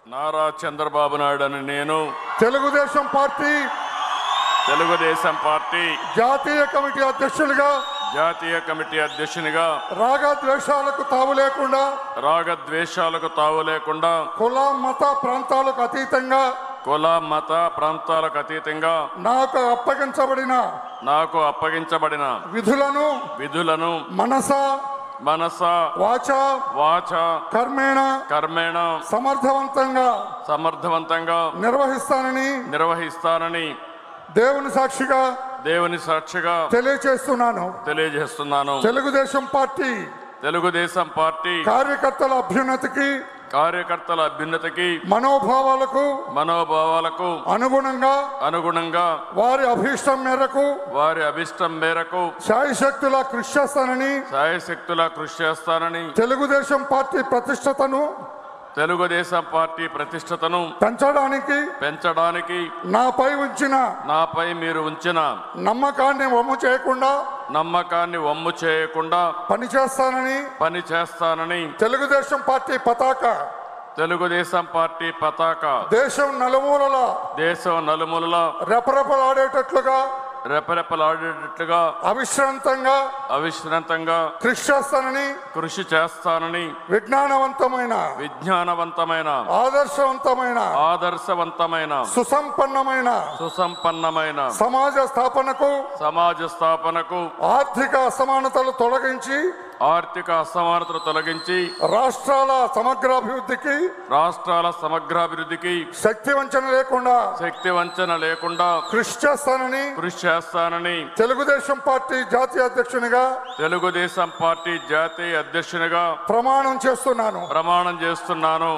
నారా చంద్రబాబు నాయుడు అను నేను తెలుగుదేశం పార్టీ జాతీయ కమిటీ అధ్యక్షునిగా రాగద్వేషాలకు తావు లేకుండా కుల మత ప్రాంతాలకు అతీతంగా నాకు అప్పగించబడిన విధులను మనస వాచ కర్మేణ సమర్థవంతంగా నిర్వహిస్తానని దేవుని సాక్షిగా తెలియజేస్తున్నాను. తెలుగుదేశం పార్టీ కార్యకర్తల అభ్యున్నతికి మనోభావాలకు అనుగుణంగా వారి అభిష్టం మేరకు శాయశక్తులా కృషి చేస్తానని తెలుగుదేశం పార్టీ ప్రతిష్టతను పెంచడానికి నాపై మీరు ఉంచిన నమ్మకాన్ని వమ్ము చేయకుండా పనిచేస్తానని తెలుగుదేశం పార్టీ పతాక దేశం నలుమూలల రెపరెపలాడేటట్లుగా అవిశ్రాంతంగా కృషి చేస్తానని విజ్ఞానవంతమైన ఆదర్శవంతమైన సుసంపన్నమైన సమాజ స్థాపనకు ఆర్థిక అసమానతలు తొలగించి రాష్ట్రాల సమగ్రాభివృద్ధికి శక్తి వంచన లేకుండా కృషి చేస్తానని తెలుగుదేశం పార్టీ జాతీయ అధ్యక్షునిగా ప్రమాణం చేస్తున్నాను.